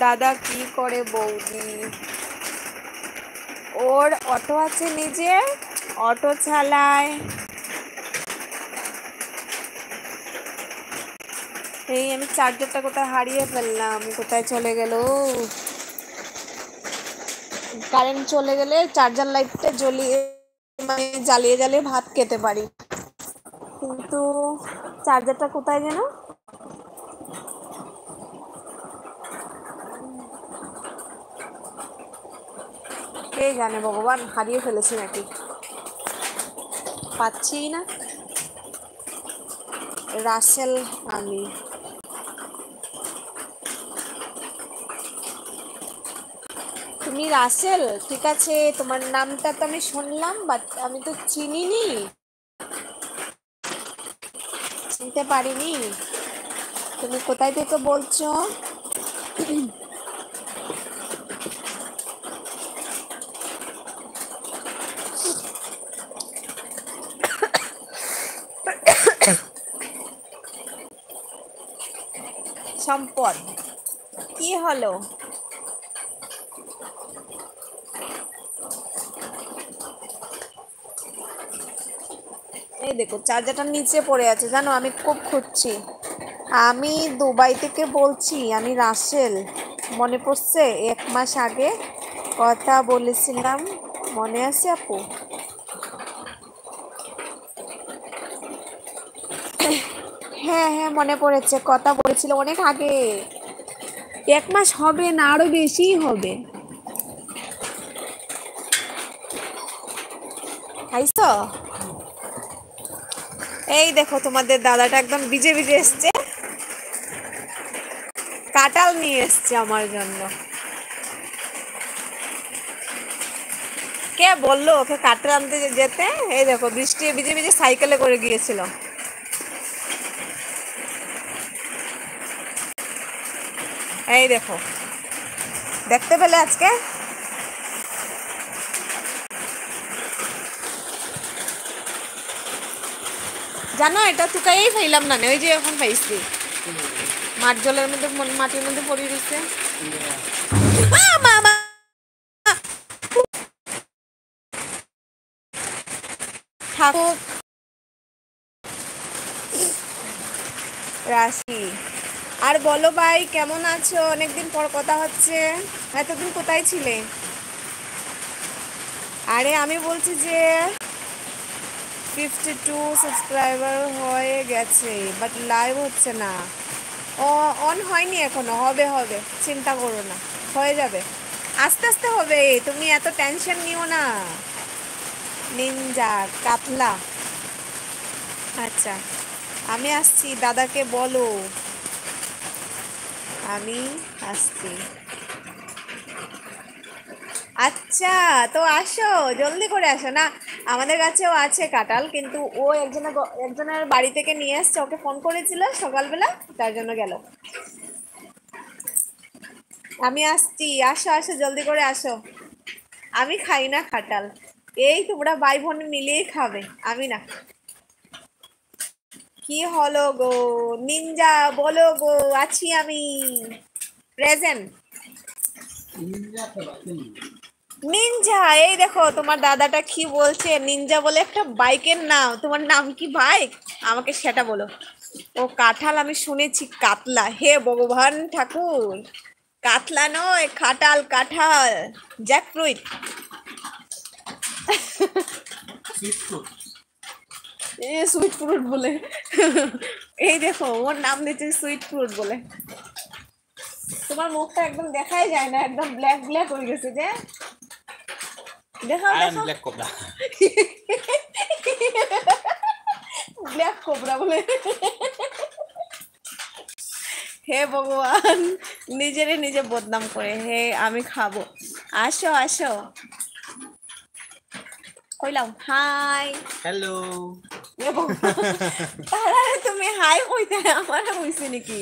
দাদা কি করে বৌদি? ওর অটো আছে, নিজের অটো চালায়। এই আমি চার্জারটা কোথায় হারিয়ে ফেললাম, কোথায় চলে গেল? কারেন্ট চলে গেলে চার্জার লাইটটা জ্বলিয়ে মানে জ্বালিয়ে জ্বালিয়ে ভাত খেতে পারি, কিন্তু চার্জারটা কোথায় যেন? কে জানে ভগবান, হারিয়ে ফেলেছি নাকি, পাচ্ছি না। রাসেল আমি। তুমি রাসেল, ঠিক আছে, তোমার নামটা তো আমি শুনলাম, বাট আমি তো চিনিনি, চিনতে পারিনি। তুমি কোথায় থেকে বলছো? সম্পদ, কি হলো? এই দেখো চার্জারটা নিচে পড়ে আছে, জানো আমি খুব খুঁজছি। আমি দুবাই থেকে বলছি, আমি রাসেল। মনে পড়ছে 1 মাস আগে কথা বলেছিলাম, মনে আছে আপু? হ্যাঁ হ্যাঁ মনে পড়েছে, কথা বলেছিল অনেক আগে। 1 মাস হবে না, আরো বেশি হবে। খাইছো? এই দেখো তোমাদের দাদাটা একদম ভিজে ভিজে এসছে, কাঁঠাল নিয়ে এসছে আমার জন্য। কে বললো ওকে কাঁঠাল আনতে যেতে? এই দেখো বৃষ্টি ভিজে ভিজে সাইকেলে করে গিয়েছিল। এই দেখো, দেখতে পেলে আজকে? জানো এটা তুকাই ফাইলাম না, ওই যে এখন পাইছি মাঠ জলের মধ্যে, মাটির মধ্যে পড়ে দিচ্ছে। ঠাকুর রাশি। আর বলো ভাই, কেমন আছো? অনেকদিন পর কথা হচ্ছে, এতদিন কোথায় ছিলে? আরে আমি বলছি যে 52 সাবস্ক্রাইবার হয়ে গেছে, বাট লাইভ হচ্ছে না। ও অন হয়নি এখনো, হবে হবে, চিন্তা করো না, হয়ে যাবে, আস্তে আস্তে হবে, তুমি এত টেনশন নিও না। নিনজা কাতলা, আচ্ছা আমি আসছি, দাদাকে বলো আমি আসছি। আচ্ছা, তো আসো, জলদি করে আসো না। আমাদের কাছেও আছে কাঁঠাল, কিন্তু ও একজনের বাড়ি থেকে নিয়ে আসছে, ওকে ফোন করেছিল সকালবেলা, তার জন্য গেল। আমি আসছি, আসো আসো, জলদি করে আসো। আমি খাই না কাঁঠাল, এই তোমরা ভাই বোন মিলিয়ে খাবে, আমি না। কি হলো গো? নিনজা বলো গো, আছি আমি, প্রেজেন্ট। নিনজা, এই দেখো তোমার দাদাটা কি বলছে, নিনজা বলে একটা বাইকের নাম, তোমার নাম কি বাইক? আমাকে সেটা বলো। ও কাঁঠাল, আমি শুনেছি কাতলা, হে ভগবান ঠাকুর, কাতলা নয়, খাটাল, কাঁঠাল, জ্যাকফ্রুট। এ সুইট ফ্রুট বলে। এই দেখো ওর নাম দিচ্ছে সুইট ফ্রুট বলে। তোমার মুখটা একদম দেখাই যায় না, একদম ব্ল্যাক ব্ল্যাক হয়ে গেছে যে। দেখাও দেখাও, ব্ল্যাক কোবরা। ব্ল্যাক কোবরা বলে। হে ভগবান, নিজেরে নিজে বদনাম করে, হে আমি খাবো। আসো আসো, কইলাম হাই, হ্যালো। তারা তুমি হাই কইতে আমার হইছে নাকি?